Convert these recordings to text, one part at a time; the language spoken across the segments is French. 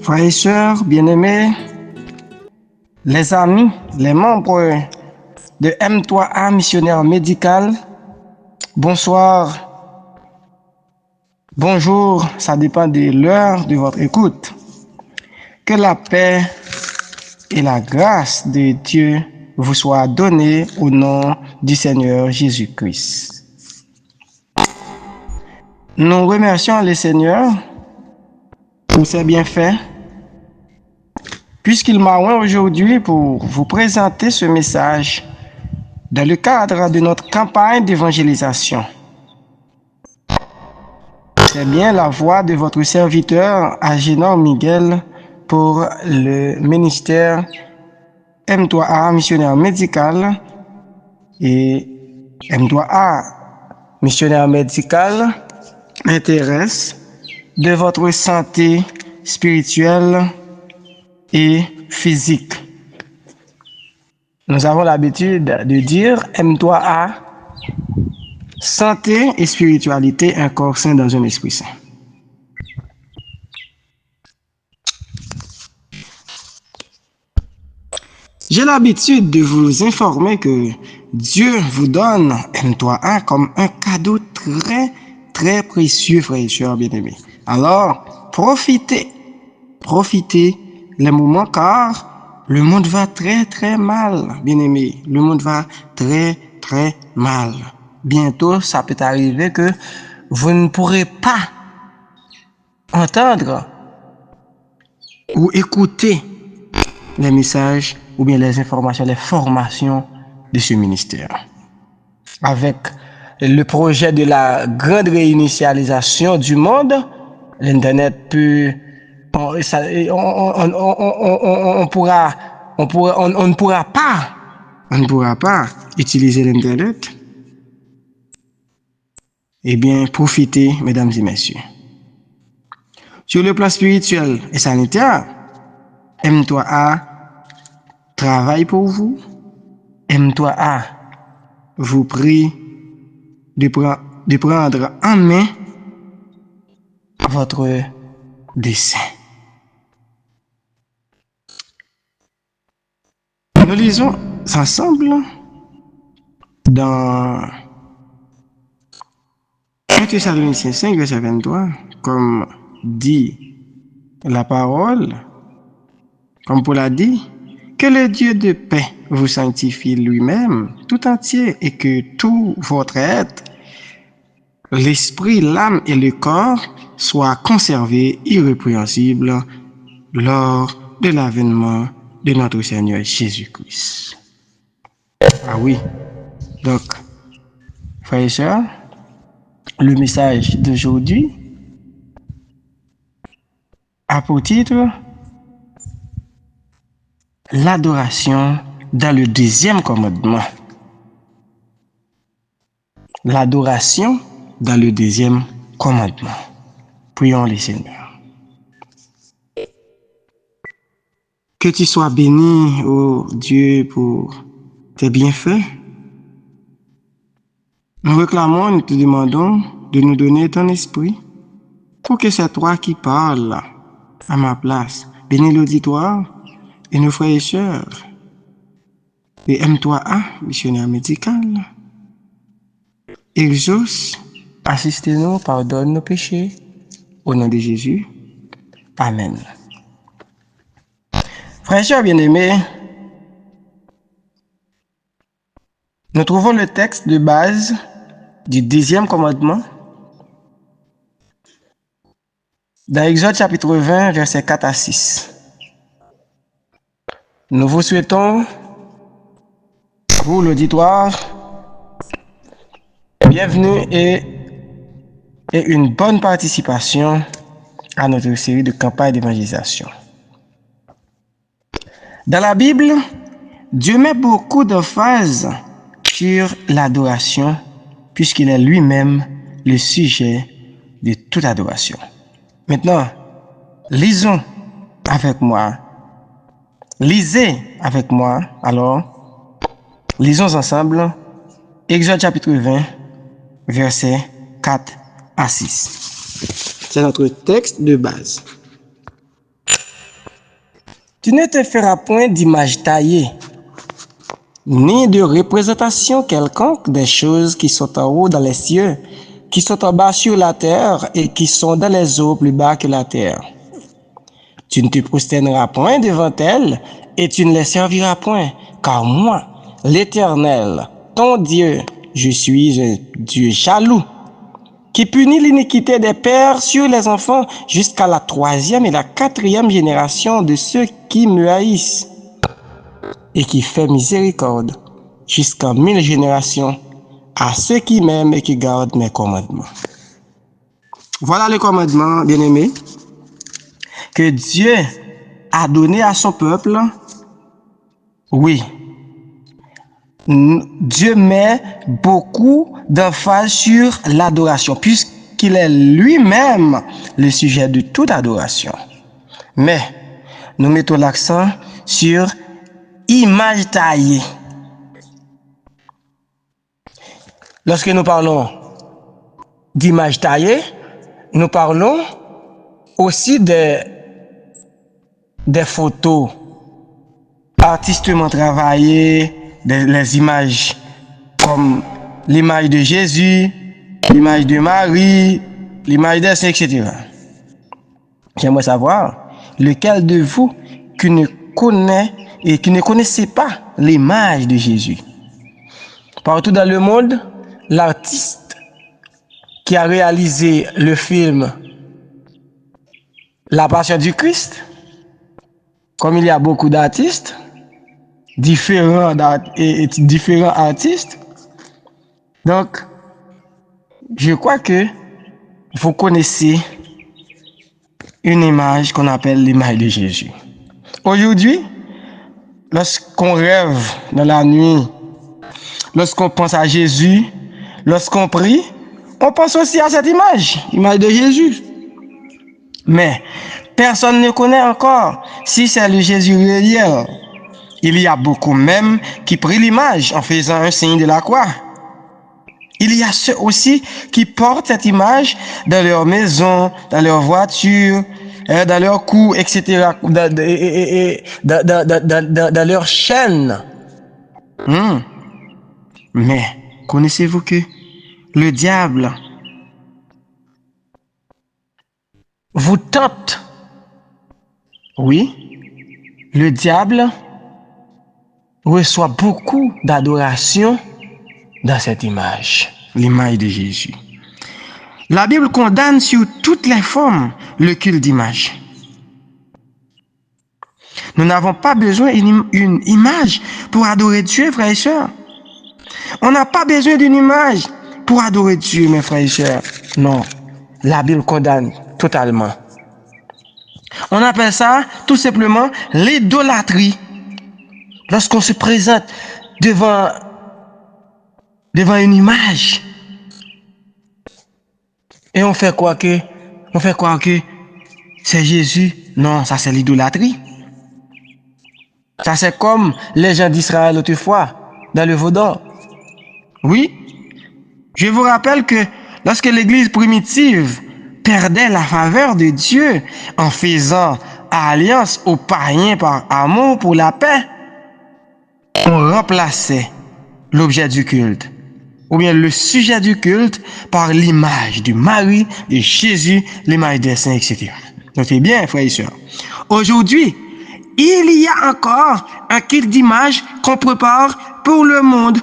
Frères et sœurs, bien-aimés, les amis, les membres de M3A Missionnaire Médical, bonsoir, bonjour, ça dépend de l'heure de votre écoute. Que la paix et la grâce de Dieu vous soient données au nom du Seigneur Jésus-Christ. Nous remercions le Seigneur pour ses bienfaits, puisqu'il m'a oint aujourd'hui pour vous présenter ce message dans le cadre de notre campagne d'évangélisation. C'est bien la voix de votre serviteur Agénor Miguel pour le ministère M3A Missionnaire Médical, et M3A Missionnaire Médical m'intéresse de votre santé spirituelle et physique. Nous avons l'habitude de dire M3A, santé et spiritualité, un corps sain dans un esprit saint. J'ai l'habitude de vous informer que Dieu vous donne M3A comme un cadeau très précieux, frères et sœurs bien-aimés. Alors, profitez les moments, car le monde va très mal, bien-aimés. Le monde va très mal. Bientôt, ça peut arriver que vous ne pourrez pas entendre ou écouter les messages ou bien les informations, les formations de ce ministère. Avec le projet de la grande réinitialisation du monde, l'Internet peut... On ne pourra pas utiliser l'Internet. Eh bien, profitez, mesdames et messieurs. Sur le plan spirituel et sanitaire, M3A travaille pour vous. M3A vous prie de prendre en main votre dessein. Nous lisons ensemble dans 1 Thessaloniciens 5, verset 23, comme dit la parole, comme Paul a dit, que le Dieu de paix vous sanctifie lui-même tout entier, et que tout votre être, l'esprit, l'âme et le corps soient conservés irrépréhensibles lors de l'avènement de notre Seigneur Jésus-Christ. Ah oui, donc, frères et sœurs, le message d'aujourd'hui a pour titre l'adoration dans le deuxième commandement. L'adoration dans le deuxième commandement. Prions le Seigneur. Que tu sois béni, ô Dieu, pour tes bienfaits. Nous réclamons, nous te demandons de nous donner ton esprit pour que c'est toi qui parles à ma place. Bénis l'auditoire et nos frères et sœurs de M3A, missionnaire médical. Exauce, assistez-nous, pardonne nos péchés. Au nom de Jésus. Amen. Frères et sœurs bien-aimés, nous trouvons le texte de base du deuxième commandement dans Exode chapitre 20, versets 4 à 6. Nous vous souhaitons, pour l'auditoire, bienvenue et une bonne participation à notre série de campagne d'évangélisation. Dans la Bible, Dieu met beaucoup d'emphase sur l'adoration, puisqu'il est lui-même le sujet de toute adoration. Maintenant, lisez avec moi. Alors, lisons ensemble Exode chapitre 20, versets 4 à 6. C'est notre texte de base. Tu ne te feras point d'image taillée, ni de représentation quelconque des choses qui sont en haut dans les cieux, qui sont en bas sur la terre et qui sont dans les eaux plus bas que la terre. Tu ne te prosterneras point devant elles et tu ne les serviras point, car moi, l'Éternel, ton Dieu, je suis un Dieu jaloux, qui punit l'iniquité des pères sur les enfants jusqu'à la 3e et la 4e génération de ceux qui me haïssent, et qui fait miséricorde jusqu'à 1000 générations à ceux qui m'aiment et qui gardent mes commandements. Voilà le commandement, bien-aimé, que Dieu a donné à son peuple. Oui, Dieu met beaucoup d'emphase sur l'adoration, puisqu'il est lui-même le sujet de toute adoration. Mais nous mettons l'accent sur image taillée. Lorsque nous parlons d'image taillée, nous parlons aussi des photos artistement travaillées, les images comme l'image de Jésus, l'image de Marie, l'image des saints, etc. J'aimerais savoir lequel de vous qui ne connaît et qui ne connaissait pas l'image de Jésus. Partout dans le monde, l'artiste qui a réalisé le film La Passion du Christ, comme il y a beaucoup d'artistes, différents artistes, donc je crois que vous connaissez une image qu'on appelle l'image de Jésus. Aujourd'hui, lorsqu'on rêve dans la nuit, lorsqu'on pense à Jésus, lorsqu'on prie, on pense aussi à cette image de Jésus. Mais personne ne connaît encore si c'est le Jésus réel. Il y a beaucoup même qui prient l'image en faisant un signe de la croix. Il y a ceux aussi qui portent cette image dans leur maison, dans leur voiture, dans leur cou, etc., dans leur chaîne. Mais connaissez-vous que le diable vous tente? Oui, le diable reçoit beaucoup d'adoration dans cette image, l'image de Jésus. La Bible condamne sur toutes les formes le culte d'image. Nous n'avons pas besoin d'une image pour adorer Dieu, frères et sœurs. On n'a pas besoin d'une image pour adorer Dieu, mes frères et sœurs. Non, la Bible condamne totalement. On appelle ça tout simplement l'idolâtrie. Lorsqu'on se présente devant une image et on fait croire que c'est Jésus. Non, ça c'est l'idolâtrie. Ça c'est comme les gens d'Israël autrefois dans le veau d'or. Oui, je vous rappelle que lorsque l'église primitive perdait la faveur de Dieu en faisant alliance aux païens par amour pour la paix, on remplaçait l'objet du culte, ou bien le sujet du culte, par l'image de Marie, de Jésus, l'image des saints, etc. Notez bien, frères et sœurs. Aujourd'hui, il y a encore un culte d'image qu'on prépare pour le monde.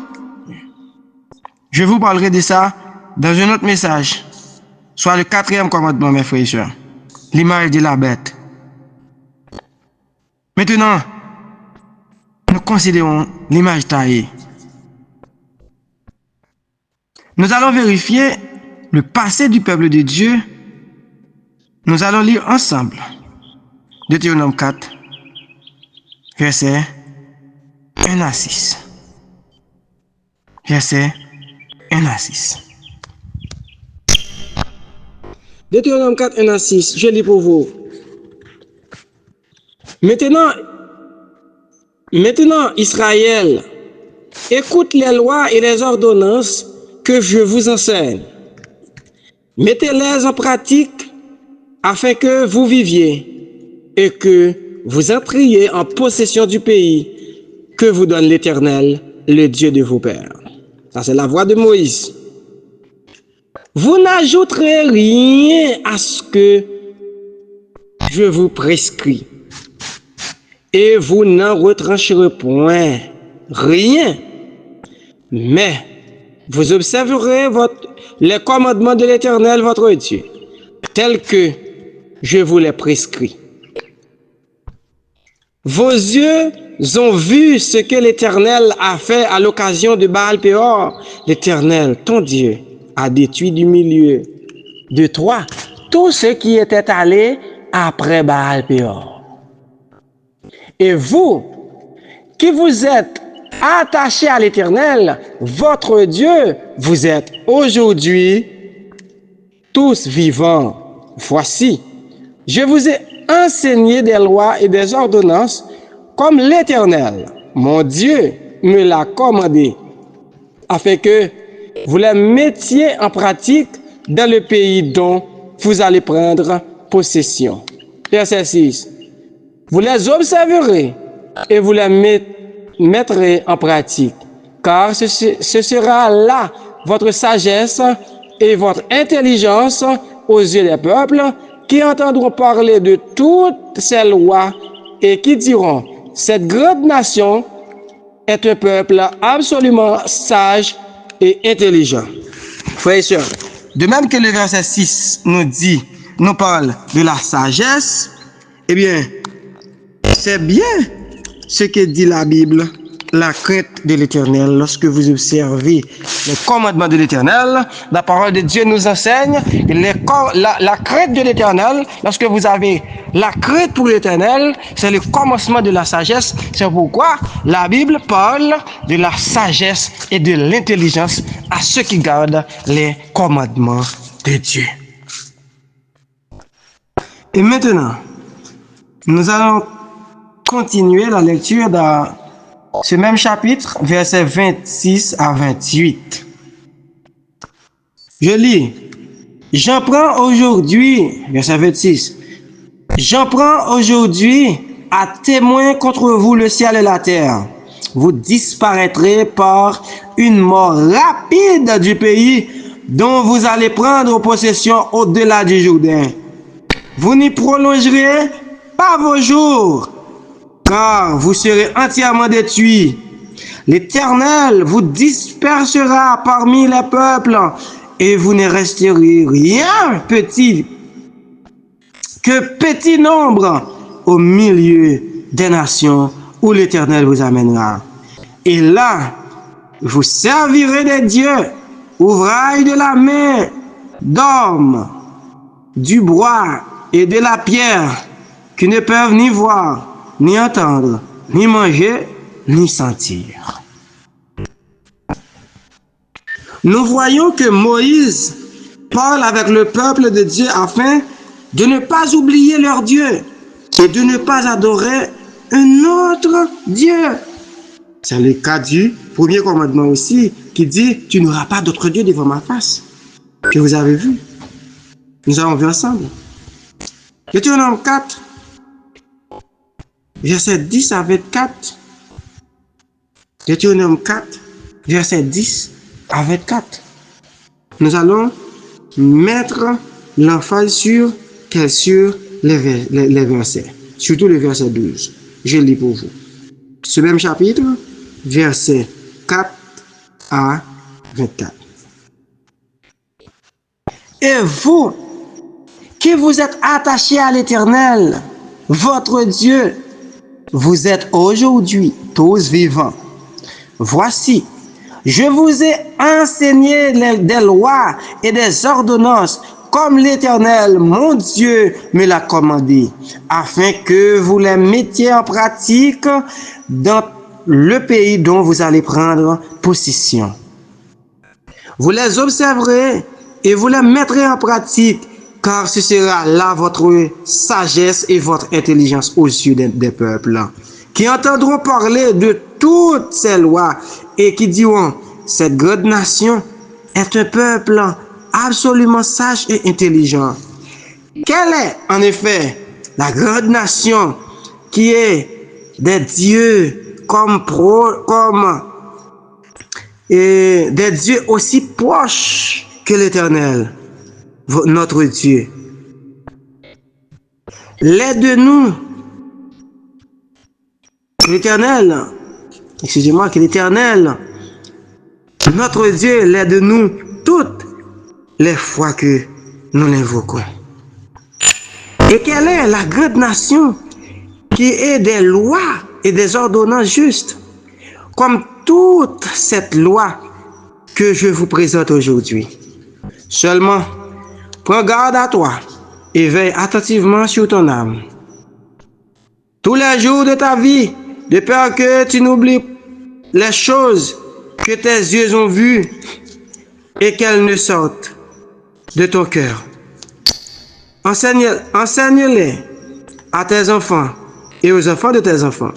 Je vous parlerai de ça dans un autre message, soit le 4e commandement, mes frères et sœurs, l'image de la bête. Maintenant, nous considérons l'image taillée. Nous allons vérifier le passé du peuple de Dieu. Nous allons lire ensemble Deutéronome 4, versets 1 à 6. Versets 1 à 6. Deutéronome 4, 1 à 6. Je lis pour vous. Maintenant, Israël, écoute les lois et les ordonnances que je vous enseigne. Mettez-les en pratique afin que vous viviez et que vous entriez en possession du pays que vous donne l'Éternel, le Dieu de vos pères. Ça, c'est la voix de Moïse. Vous n'ajouterez rien à ce que je vous prescris, et vous n'en retrancherez point rien, mais vous observerez les commandements de l'Éternel, votre Dieu, tels que je vous les prescris. Vos yeux ont vu ce que l'Éternel a fait à l'occasion de Baal-Péor. L'Éternel, ton Dieu, a détruit du milieu de toi tous ceux qui étaient allés après Baal-Péor. Et vous, qui vous êtes attachés à l'Éternel, votre Dieu, vous êtes aujourd'hui tous vivants. Voici, je vous ai enseigné des lois et des ordonnances comme l'Éternel, mon Dieu, me l'a commandé, afin que vous les mettiez en pratique dans le pays dont vous allez prendre possession. Verset 6. Vous les observerez et vous les mettrez en pratique, car ce sera là votre sagesse et votre intelligence aux yeux des peuples qui entendront parler de toutes ces lois et qui diront: cette grande nation est un peuple absolument sage et intelligent. Frères et sœurs, de même que le verset 6 nous parle de la sagesse, eh bien, c'est bien ce que dit la Bible, la crainte de l'Éternel. Lorsque vous observez les commandements de l'Éternel, la parole de Dieu nous enseigne la crainte de l'Éternel. Lorsque vous avez la crainte pour l'Éternel, c'est le commencement de la sagesse. C'est pourquoi la Bible parle de la sagesse et de l'intelligence à ceux qui gardent les commandements de Dieu. Et maintenant, nous allons continuer la lecture dans ce même chapitre, versets 26 à 28. Je lis. J'en prends aujourd'hui, verset 26, j'en prends aujourd'hui à témoin contre vous le ciel et la terre. Vous disparaîtrez par une mort rapide du pays dont vous allez prendre possession au-delà du Jourdain. Vous n'y prolongerez pas vos jours, car vous serez entièrement détruits. L'Éternel vous dispersera parmi les peuples, et vous ne resterez rien petit nombre au milieu des nations où l'Éternel vous amènera. Et là, vous servirez des dieux, ouvrage de la main d'hommes, du bois et de la pierre, qui ne peuvent ni voir, ni entendre, ni manger, ni sentir. Nous voyons que Moïse parle avec le peuple de Dieu afin de ne pas oublier leur Dieu et de ne pas adorer un autre Dieu. C'est le cas du premier commandement aussi, qui dit: tu n'auras pas d'autre Dieu devant ma face. Que vous avez vu. Nous avons vu ensemble. Deutéronome 4, verset 10 à 24. Deutéronome 4, verset 10 à 24. Nous allons mettre l'emphase sur les versets, surtout le verset 12. Je lis pour vous. Ce même chapitre, verset 4 à 24. Et vous, qui vous êtes attachés à l'Éternel, votre Dieu, vous êtes aujourd'hui tous vivants. Voici, je vous ai enseigné des lois et des ordonnances comme l'Éternel, mon Dieu, me l'a commandé, afin que vous les mettiez en pratique dans le pays dont vous allez prendre possession. Vous les observerez et vous les mettrez en pratique, car ce sera là votre sagesse et votre intelligence aux yeux des peuples, qui entendront parler de toutes ces lois et qui diront: cette grande nation est un peuple absolument sage et intelligent. Quelle est en effet la grande nation qui est des dieux et des dieux aussi proches que l'Éternel, notre Dieu. L'aide de nous, que l'Éternel, notre Dieu, l'aide de nous toutes les fois que nous l'invoquons. Et quelle est la grande nation qui ait des lois et des ordonnances justes, comme toute cette loi que je vous présente aujourd'hui. Seulement, prends garde à toi et veille attentivement sur ton âme. Tous les jours de ta vie, de peur que tu n'oublies les choses que tes yeux ont vues et qu'elles ne sortent de ton cœur. Enseigne-les à tes enfants et aux enfants de tes enfants.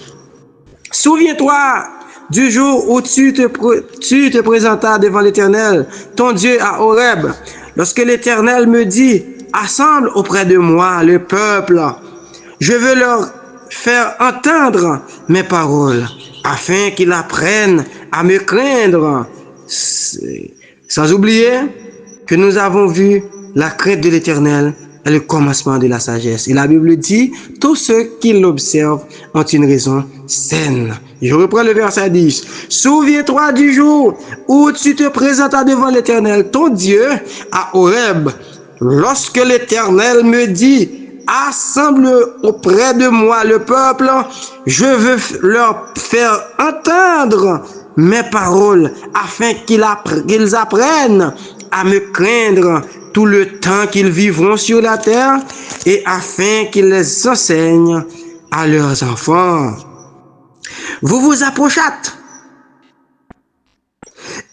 Souviens-toi du jour où tu te présentas devant l'Éternel, ton Dieu à Horeb, lorsque l'Éternel me dit, assemble auprès de moi le peuple. Je veux leur faire entendre mes paroles, afin qu'ils apprennent à me craindre. Sans oublier que nous avons vu la crainte de l'Éternel est le commencement de la sagesse. Et la Bible dit, tous ceux qui l'observent ont une raison saine. Je reprends le verset 10. Souviens-toi du jour où tu te présentas devant l'Éternel, ton Dieu, à Horeb, lorsque l'Éternel me dit, assemble auprès de moi le peuple, je veux leur faire entendre mes paroles, afin qu'ils apprennent à me craindre tout le temps qu'ils vivront sur la terre, et afin qu'ils les enseignent à leurs enfants. Vous vous approchâtes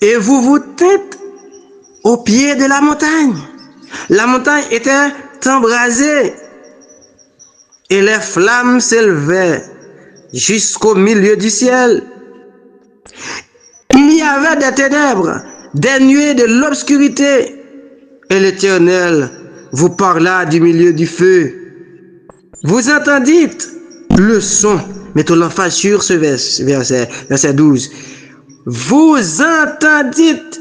et vous vous tîtes au pied de la montagne. La montagne était embrasée et les flammes s'élevaient jusqu'au milieu du ciel. Il y avait des ténèbres, des nuées, de l'obscurité, et l'Éternel vous parla du milieu du feu. Vous entendîtes le son. Mettons l'emphase sur ce verset 12. Vous entendîtes,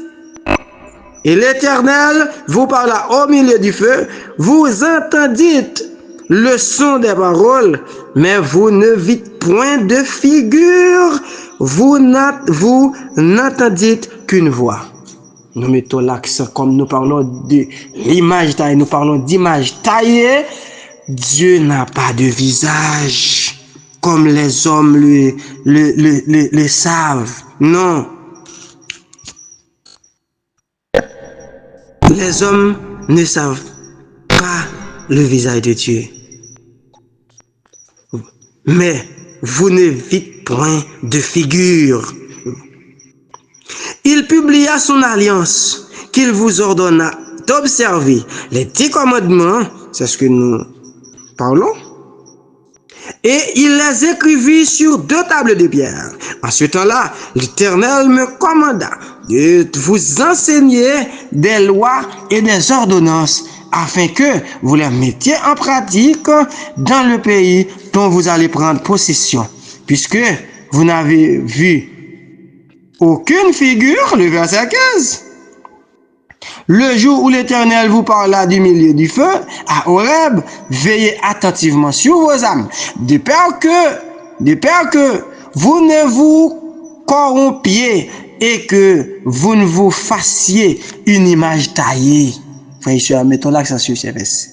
et l'Éternel vous parla au milieu du feu. Vous entendîtes le son des paroles, mais vous ne vîtes point de figure. Vous n'entendîtes qu'une voix. Nous mettons l'accent, comme nous parlons de l'image taillée, nous parlons d'image taillée. Dieu n'a pas de visage, comme les hommes le savent. Non. Les hommes ne savent pas le visage de Dieu. Mais vous ne vîtes point de figure. Il publia son alliance qu'il vous ordonna d'observer les 10 commandements, c'est ce que nous parlons, et il les écrivit sur 2 tables de pierre. En ce temps-là, l'Éternel me commanda de vous enseigner des lois et des ordonnances afin que vous les mettiez en pratique dans le pays dont vous allez prendre possession, puisque vous n'avez vu aucune figure, le verset 15. Le jour où l'Éternel vous parla du milieu du feu, à Horeb, veillez attentivement sur vos âmes, de peur que vous ne vous corrompiez et que vous ne vous fassiez une image taillée. Frère, mettons l'accent sur ce verset.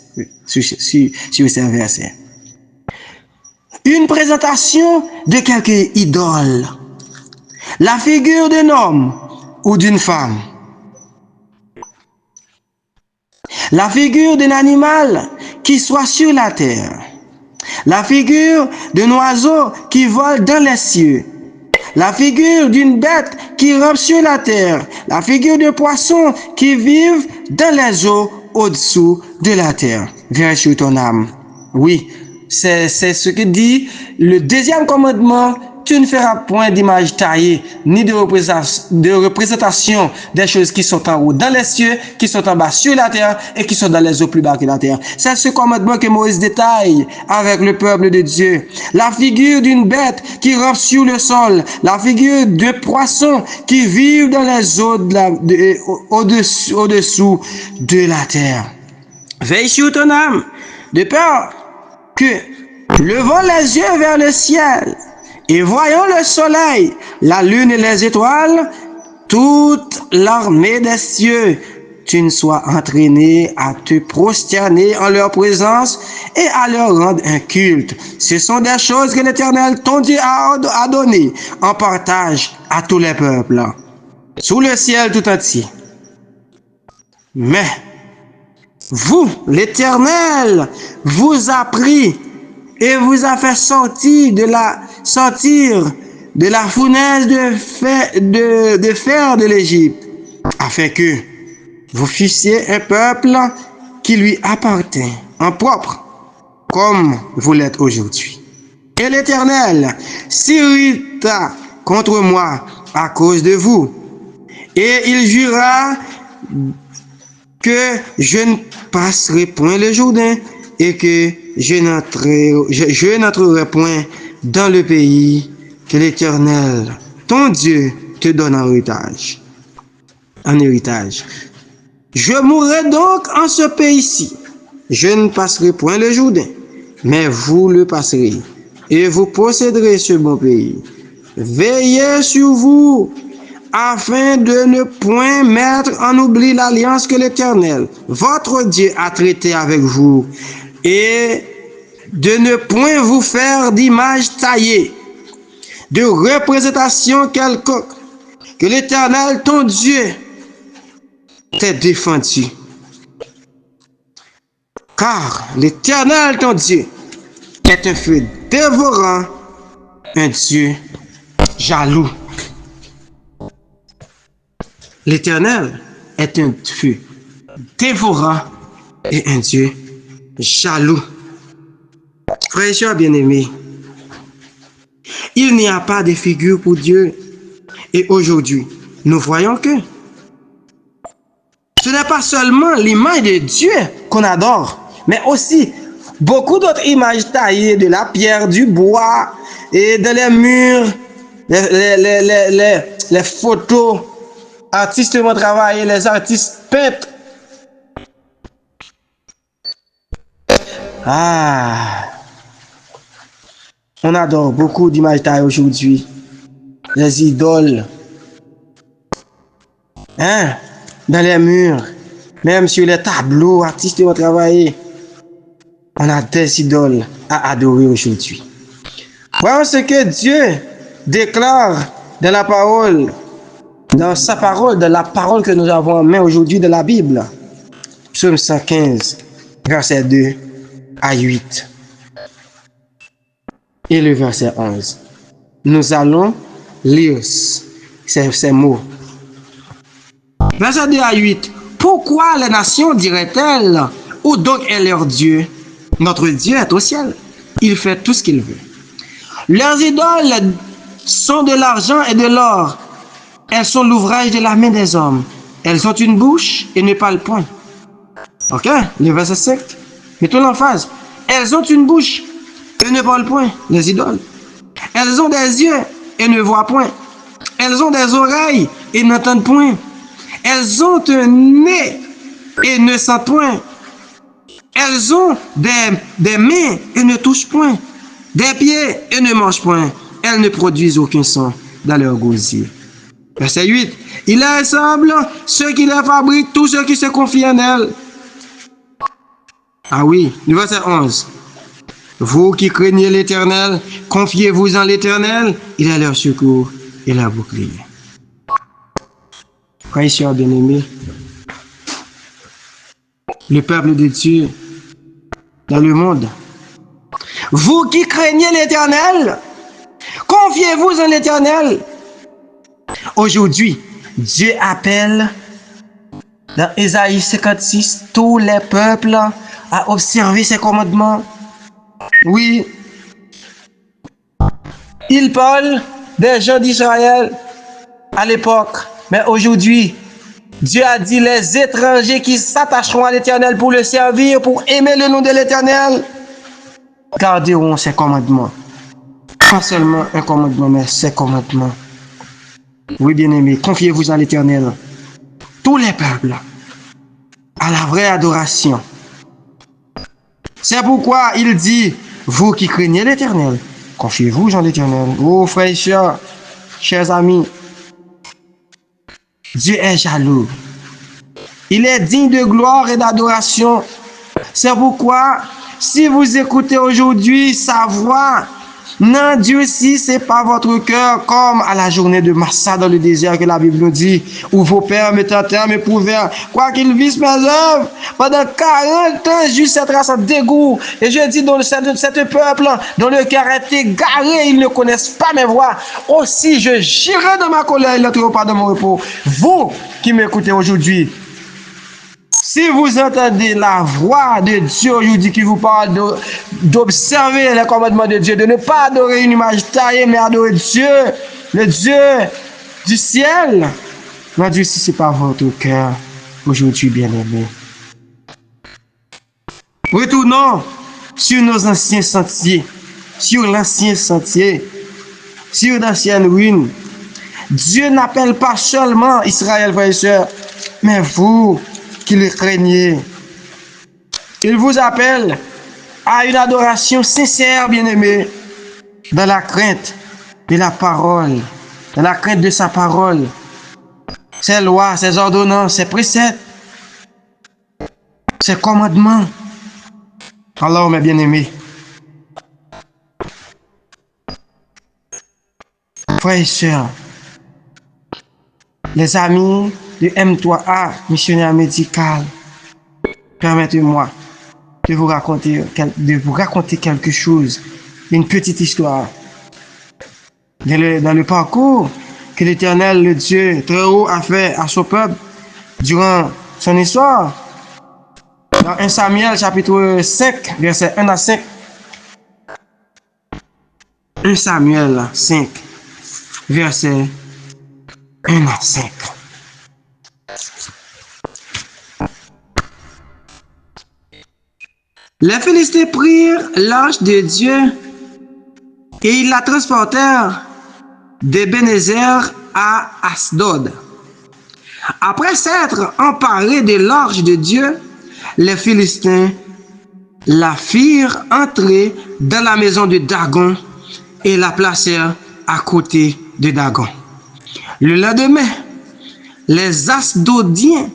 Une présentation de quelque idole. La figure d'un homme ou d'une femme. La figure d'un animal qui soit sur la terre. La figure d'un oiseau qui vole dans les cieux. La figure d'une bête qui rampe sur la terre. La figure de poisson qui vivent dans les eaux au-dessous de la terre. Veille sur ton âme. Oui, c'est ce que dit le 2e commandement tu ne feras point d'image taillée, ni de représentation des choses qui sont en haut dans les cieux, qui sont en bas sur la terre et qui sont dans les eaux plus bas que la terre. C'est ce commandement que Moïse détaille avec le peuple de Dieu. La figure d'une bête qui rampe sur le sol, la figure de poissons qui vivent dans les eaux au-dessous de la terre. Veille sur ton âme, de peur que, levant les yeux vers le ciel et voyant le soleil, la lune et les étoiles, toute l'armée des cieux, tu ne sois entraîné à te prosterner en leur présence et à leur rendre un culte. Ce sont des choses que l'Éternel, ton Dieu, a données en partage à tous les peuples, sous le ciel tout entier. Mais vous, l'Éternel, vous a pris et vous a fait sortir de la fournaise de fer de l'Égypte, afin que vous fussiez un peuple qui lui appartient en propre, comme vous l'êtes aujourd'hui. Et l'Éternel s'irrita contre moi à cause de vous, et il jura que je ne passerai point le Jourdain et que je n'entrerai point dans le pays que l'Éternel, ton Dieu, te donne en héritage. Je mourrai donc en ce pays-ci. Je ne passerai point le Jourdain, mais vous le passerez, et vous posséderez ce bon pays. Veillez sur vous, afin de ne point mettre en oubli l'alliance que l'Éternel, votre Dieu, a traitée avec vous, et de ne point vous faire d'image taillée, de représentation quelconque, que l'Éternel, ton Dieu, t'ait défendu. Car l'Éternel, ton Dieu, est un feu dévorant, un Dieu jaloux. L'Éternel est un feu dévorant et un Dieu jaloux. Frères et sœurs bien-aimés, il n'y a pas de figure pour Dieu. Et aujourd'hui, nous voyons que ce n'est pas seulement l'image de Dieu qu'on adore, mais aussi beaucoup d'autres images taillées de la pierre, du bois et de les murs, les photos artistement travaillées, les artistes peintres. On adore beaucoup d'images taillées aujourd'hui. Les idoles. Dans les murs, même sur les tableaux artistiquement travaillés. On a des idoles à adorer aujourd'hui. Voyons ce que Dieu déclare dans la parole, dans sa parole, dans la parole que nous avons en main aujourd'hui de la Bible. Psaume 115, verset 2 à 8. Et le verset 11. Nous allons lire ces mots. Verset 2 à 8. Pourquoi les nations diraient-elles, où donc est leur Dieu? Notre Dieu est au ciel. Il fait tout ce qu'il veut. Leurs idoles sont de l'argent et de l'or. Elles sont l'ouvrage de la main des hommes. Elles ont une bouche et ne parlent point. Ok? Le verset 5. Mettons l'emphase. Elles ont une bouche et ne parlent point, les idoles. Elles ont des yeux et ne voient point. Elles ont des oreilles et n'entendent point. Elles ont un nez et ne sentent point. Elles ont des mains et ne touchent point. Des pieds et ne mangent point. Elles ne produisent aucun son dans leur gosier. Verset 8. Il assemble ceux qui les fabriquent, tous ceux qui se confient en elles. Ah oui, le verset 11. Vous qui craignez l'Éternel, confiez-vous en l'Éternel, il est leur secours et leur bouclier. Frères et sœurs bien-aimés, le peuple de Dieu dans le monde, vous qui craignez l'Éternel, confiez-vous en l'Éternel. Aujourd'hui, Dieu appelle dans Ésaïe 56 tous les peuples à observer ses commandements. Oui, Il parle des gens d'Israël à l'époque. Mais aujourd'hui, Dieu a dit les étrangers qui s'attacheront à l'Éternel pour le servir, pour aimer le nom de l'Éternel, garderont ses commandements. Pas seulement un commandement, mais ses commandements. Oui, bien-aimés, confiez-vous en l'Éternel. Tous les peuples, à la vraie adoration. C'est pourquoi il dit, vous qui craignez l'Éternel, confiez-vous en l'Éternel. Oh, frères et sœurs, chers amis, Dieu est jaloux. Il est digne de gloire et d'adoration. C'est pourquoi, si vous écoutez aujourd'hui sa voix, n'endurcissez c'est pas votre cœur comme à la journée de Massa dans le désert que la Bible nous dit, où vos pères me tentèrent, m'éprouvèrent, quoiqu'ils vissent mes œuvres. Pendant 40 ans, juste cette race en dégoût. Et je dis, dans cette peuple, dont le cœur est égaré, ils ne connaissent pas mes voix. Aussi, je j'irai dans ma colère, ils n'entreront pas dans mon repos. Vous qui m'écoutez aujourd'hui, si vous entendez la voix de Dieu aujourd'hui qui vous parle d'observer les commandements de Dieu, de ne pas adorer une image taillée, mais adorer Dieu, le Dieu du ciel, n'endurcissez pas votre cœur aujourd'hui, bien-aimés. Retournons sur nos anciens sentiers, sur l'ancien sentier, sur d'anciennes ruines. Dieu n'appelle pas seulement Israël, frères et sœurs, mais vous qui le craignez. Il vous appelle à une adoration sincère, bien-aimés, dans la crainte de la parole, dans la crainte de sa parole, ses lois, ses ordonnances, ses préceptes, ses commandements. Alors, mes bien-aimés, frères et sœurs, les amis de M3A, missionnaire médical, permettez-moi de vous raconter quelque chose, une petite histoire. Dans le parcours que l'Éternel, le Dieu très haut, a fait à son peuple durant son histoire, dans 1 Samuel chapitre 5, versets 1 à 5. 1 Samuel 5, versets 1 à 5. Les Philistins prirent l'arche de Dieu et ils la transportèrent d'Ebenezer à Asdod. Après s'être emparés de l'arche de Dieu, les Philistins la firent entrer dans la maison de Dagon et la placèrent à côté de Dagon. Le lendemain, les Asdodiens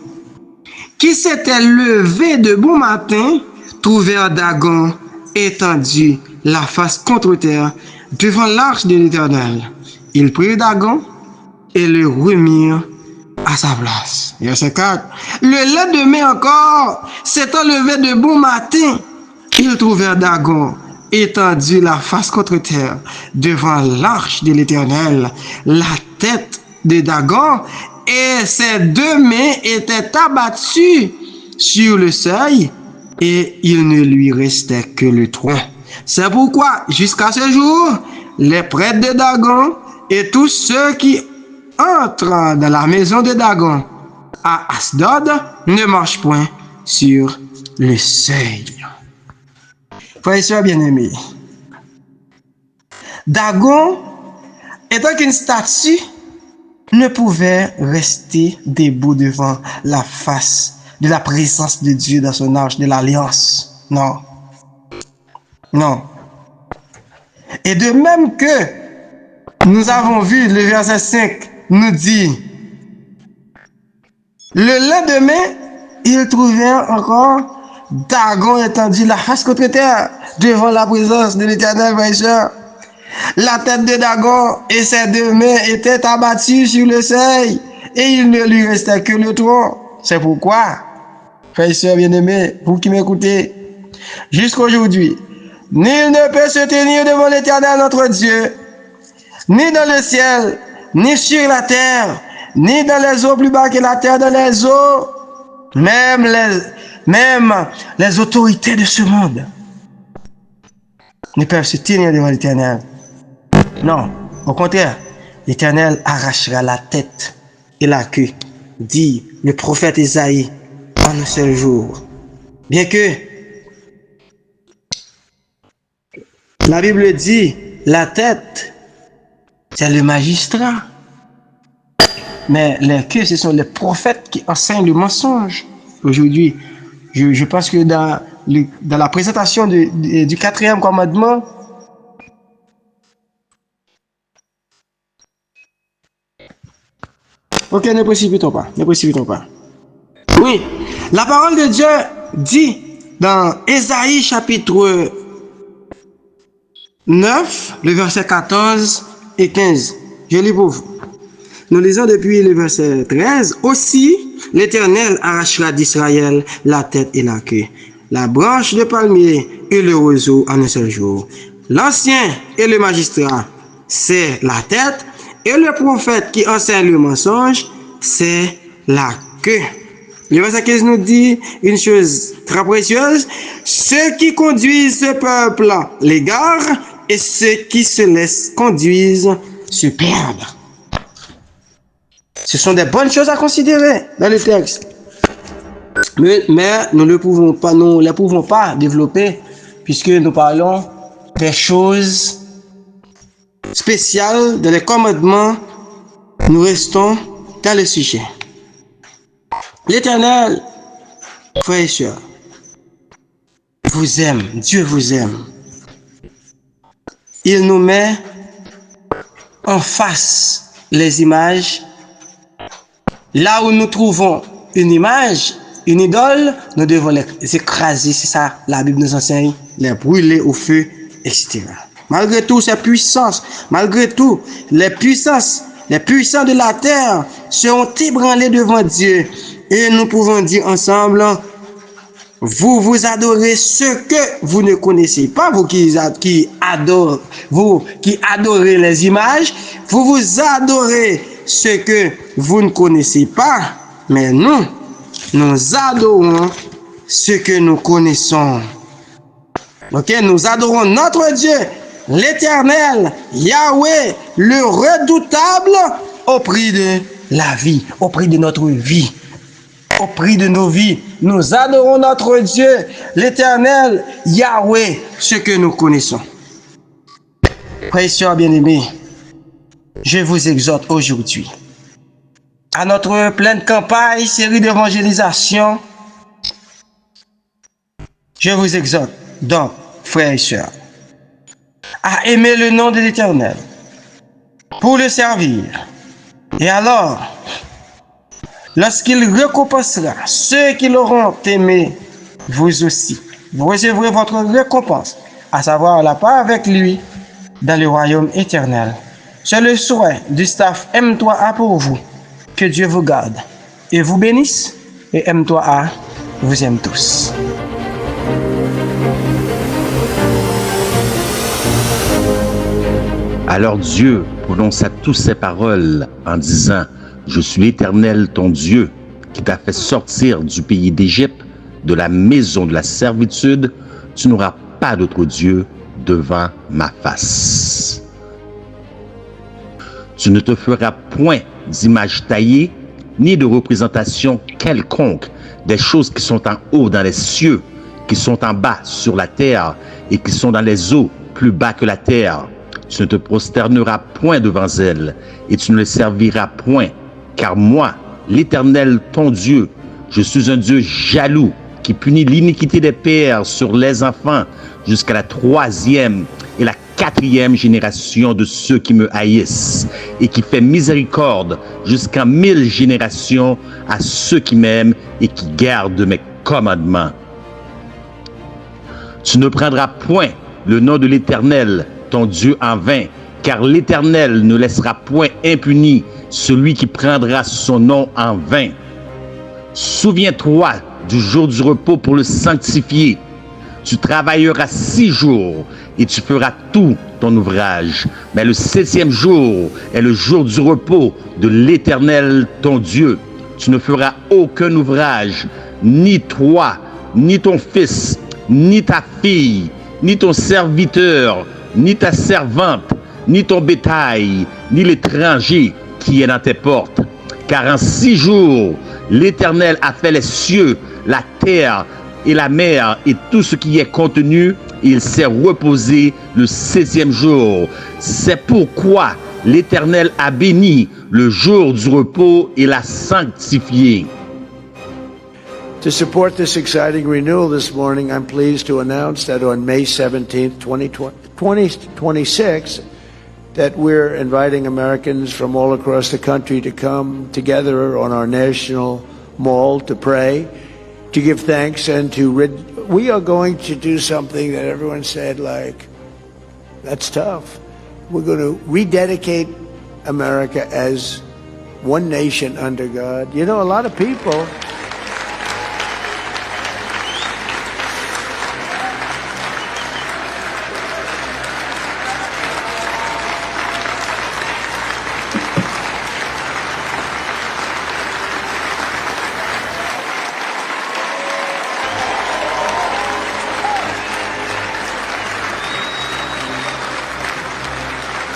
qui s'étaient levés de bon matin trouvèrent Dagon étendu la face contre terre devant l'arche de l'Éternel. Ils prirent Dagon et le remirent à sa place. Verset 4. Le lendemain encore, s'étant levé de bon matin, ils trouvèrent Dagon étendu la face contre terre devant l'arche de l'Éternel. La tête de Dagon et ses deux mains étaient abattues sur le seuil et il ne lui restait que le tronc. C'est pourquoi, jusqu'à ce jour, les prêtres de Dagon et tous ceux qui entrent dans la maison de Dagon à Asdod ne marchent point sur le seuil. Frères et sœurs bien-aimés, Dagon, étant qu'une statue, ne pouvait rester debout devant la face de la présence de Dieu dans son arche de l'alliance. Non. Non. Et de même que nous avons vu le verset 5 nous dit, le lendemain, ils trouvèrent encore Dagon étendu la face contre terre devant la présence de l'Éternel, frères et sœurs. La tête de Dagon et ses deux mains étaient abattues sur le seuil et il ne lui restait que le tronc. C'est pourquoi, frères et sœurs bien-aimés, vous qui m'écoutez, jusqu'aujourd'hui, nul ne peut se tenir devant l'Éternel notre Dieu, ni dans le ciel, ni sur la terre, ni dans les eaux plus bas que la terre, dans les eaux, même les autorités de ce monde ne peuvent se tenir devant l'Éternel. Non, au contraire, l'Éternel arrachera la tête et la queue, dit le prophète Ésaïe en un seul jour. Bien que la Bible dit la tête, c'est le magistrat. Mais les queues, ce sont les prophètes qui enseignent le mensonge. Aujourd'hui, je pense que dans la présentation du 4e commandement, ok, ne précipitons pas. Oui, la parole de Dieu dit dans Ésaïe chapitre 9, le verset 14 et 15. Je lis pour vous. Nous lisons depuis le verset 13. Aussi, l'Éternel arrachera d'Israël la tête et la queue, la branche de palmier et le roseau en un seul jour. L'ancien et le magistrat, c'est la tête, et le prophète qui enseigne le mensonge, c'est la queue. Le verset 15 nous dit une chose très précieuse. Ceux qui conduisent ce peuple l'égarent, et ceux qui se laissent conduire se perdent. Ce sont des bonnes choses à considérer dans le texte. Mais nous ne pouvons pas développer puisque nous parlons des choses spéciales, dans les commandements. Nous restons dans le sujet. L'Éternel, frères et sœurs, vous aime, Dieu vous aime. Il nous met en face les images. Là où nous trouvons une image, une idole, nous devons les écraser, c'est ça, la Bible nous enseigne, les brûler au feu, etc. Malgré tout, ces puissances, malgré tout, les puissants de la terre seront ébranlés devant Dieu. Et nous pouvons dire ensemble, vous adorez ce que vous ne connaissez pas, vous qui adorez les images, vous adorez ce que vous ne connaissez pas, mais nous adorons ce que nous connaissons. Ok, nous adorons notre Dieu, l'Éternel, Yahweh, le redoutable, au prix de la vie, au prix de notre vie, au prix de nos vies. Nous adorons notre Dieu, l'Éternel, Yahweh, ce que nous connaissons. Frères et sœurs bien-aimés, je vous exhorte aujourd'hui à notre pleine campagne, série d'évangélisation. Je vous exhorte donc, frères et sœurs, à aimer le nom de l'Éternel pour le servir. Et alors, lorsqu'il récompensera ceux qui l'auront aimé, vous aussi, vous recevrez votre récompense, à savoir la part avec lui dans le royaume éternel. C'est le souhait du staff M3A pour vous. Que Dieu vous garde et vous bénisse. Et M3A vous aime tous. Alors Dieu prononça toutes ces paroles en disant: Je suis l'Éternel ton Dieu, qui t'a fait sortir du pays d'Égypte, de la maison de la servitude. Tu n'auras pas d'autre Dieu devant ma face. Tu ne te feras point d'image taillée, ni de représentation quelconque des choses qui sont en haut dans les cieux, qui sont en bas sur la terre, et qui sont dans les eaux plus bas que la terre. Tu ne te prosterneras point devant elles, et tu ne les serviras point, car moi, l'Éternel ton Dieu, je suis un Dieu jaloux, qui punit l'iniquité des pères sur les enfants, jusqu'à la 3e et la 4e génération de ceux qui me haïssent, et qui fait miséricorde jusqu'à 1000 générations à ceux qui m'aiment et qui gardent mes commandements. Tu ne prendras point le nom de l'Éternel, ton Dieu, en vain, car l'Éternel ne laissera point impuni celui qui prendra son nom en vain. Souviens-toi du jour du repos pour le sanctifier. Tu travailleras 6 jours et tu feras tout ton ouvrage. Mais le 7e jour est le jour du repos de l'Éternel ton Dieu. Tu ne feras aucun ouvrage, ni toi, ni ton fils, ni ta fille, ni ton serviteur, ni ta servante, ni ton bétail, ni l'étranger qui est dans tes portes. Car en 6 jours, l'Éternel a fait les cieux, la terre et la mer et tout ce qui est contenu, et il s'est reposé le 16e jour. C'est pourquoi l'Éternel a béni le jour du repos et l'a sanctifié. To support this exciting renewal this morning, I'm pleased to announce that on May 17th, 2026, that we're inviting Americans from all across the country to come together on our national mall to pray, to give thanks, and we are going to do something that everyone said, like, that's tough. We're going to rededicate America as one nation under God. You know, a lot of people...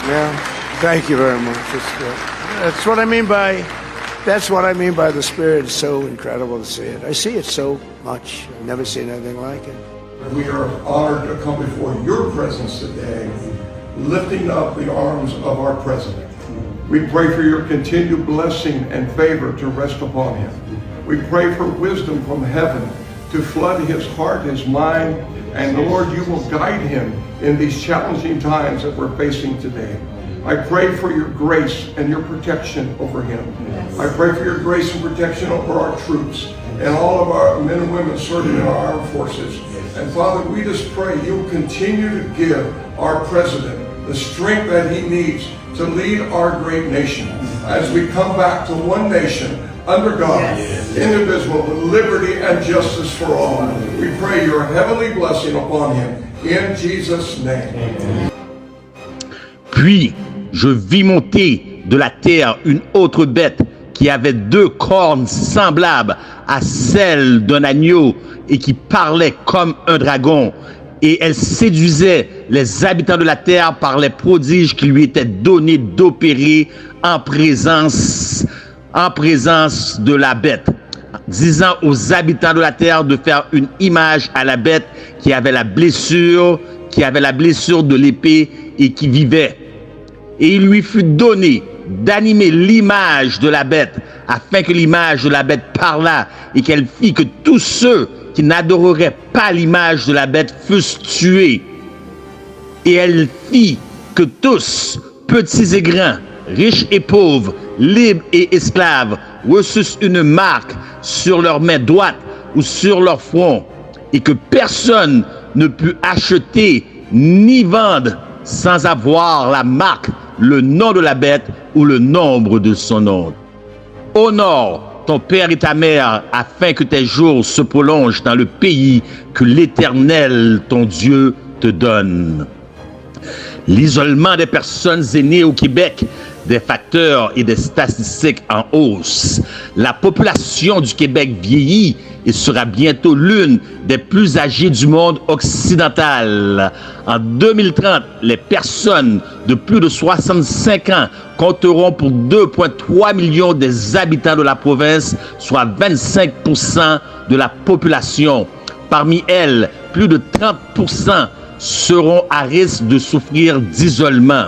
Yeah, thank you very much. That's what I mean by the Spirit. It's so incredible to see it. I see it so much. I've never seen anything like it. We are honored to come before your presence today, lifting up the arms of our president. We pray for your continued blessing and favor to rest upon him. We pray for wisdom from heaven to flood his heart, his mind, and Lord, you will guide him in these challenging times that we're facing today. I pray for your grace and your protection over him. Yes. I pray for your grace and protection over our troops and all of our men and women serving in our armed forces. And Father, we just pray you'll continue to give our president the strength that he needs to lead our great nation as we come back to one nation under God, indivisible, with liberty and justice for all. We pray your heavenly blessing upon him. In Jesus' name. Puis je vis monter de la terre une autre bête qui avait 2 cornes semblables à celles d'un agneau et qui parlait comme un dragon. Et elle séduisait les habitants de la terre par les prodiges qui lui étaient donnés d'opérer en présence de la bête, disant aux habitants de la terre de faire une image à la bête qui avait la blessure de l'épée et qui vivait. Et il lui fut donné d'animer l'image de la bête, afin que l'image de la bête parlât et qu'elle fit que tous ceux qui n'adoreraient pas l'image de la bête fussent tués. Et elle fit que tous, petits et grands, riches et pauvres, libres et esclaves, reçussent une marque sur leur main droite ou sur leur front, et que personne ne put acheter ni vendre sans avoir la marque, le nom de la bête ou le nombre de son nom. Honore ton père et ta mère, afin que tes jours se prolongent dans le pays que l'Éternel, ton Dieu, te donne. L'isolement des personnes aînées au Québec, des facteurs et des statistiques en hausse. La population du Québec vieillit et sera bientôt l'une des plus âgées du monde occidental. En 2030, les personnes de plus de 65 ans compteront pour 2,3 millions des habitants de la province, soit 25% de la population. Parmi elles, plus de 30% seront à risque de souffrir d'isolement.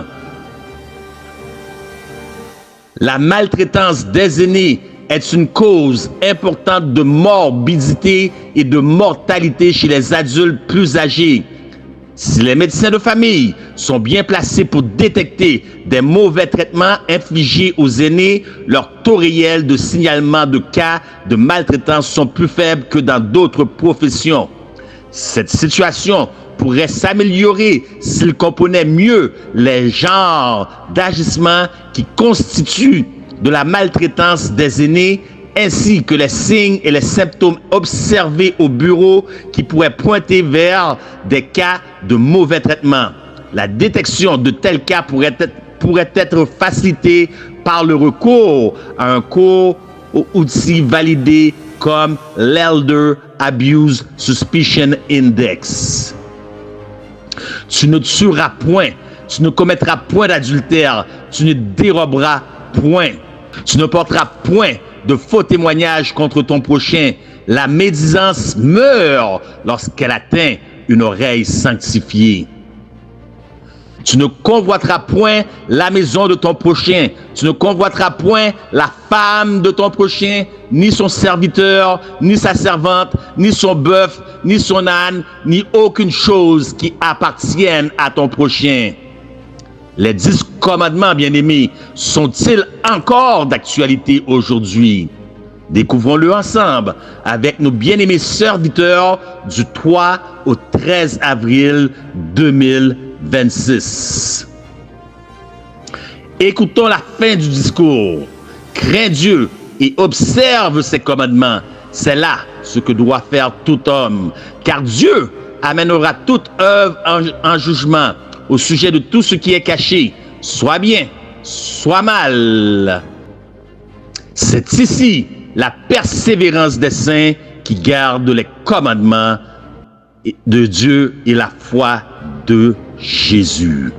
La maltraitance des aînés est une cause importante de morbidité et de mortalité chez les adultes plus âgés. Si les médecins de famille sont bien placés pour détecter des mauvais traitements infligés aux aînés, leurs taux réels de signalement de cas de maltraitance sont plus faibles que dans d'autres professions. Cette situation pourrait s'améliorer s'ils comprenaient mieux les genres d'agissement qui constituent de la maltraitance des aînés, ainsi que les signes et les symptômes observés au bureau qui pourraient pointer vers des cas de mauvais traitement. La détection de tels cas pourrait être facilitée par le recours à un outil validé comme l'Elder Abuse Suspicion Index. Tu ne tueras point tu ne commettras point d'adultère, tu ne déroberas point, tu ne porteras point de faux témoignages contre ton prochain. La médisance meurt lorsqu'elle atteint une oreille sanctifiée. Tu ne convoiteras point la maison de ton prochain. Tu ne convoiteras point la femme de ton prochain, ni son serviteur, ni sa servante, ni son bœuf, ni son âne, ni aucune chose qui appartienne à ton prochain. Les 10 commandements, bien-aimés, sont-ils encore d'actualité aujourd'hui? Découvrons-le ensemble avec nos bien-aimés serviteurs du 3 au 13 avril 2026. Écoutons la fin du discours. Crains Dieu et observe ses commandements. C'est là ce que doit faire tout homme. Car Dieu amènera toute œuvre en jugement au sujet de tout ce qui est caché, soit bien, soit mal. C'est ici la persévérance des saints qui gardent les commandements de Dieu et la foi de Jésus.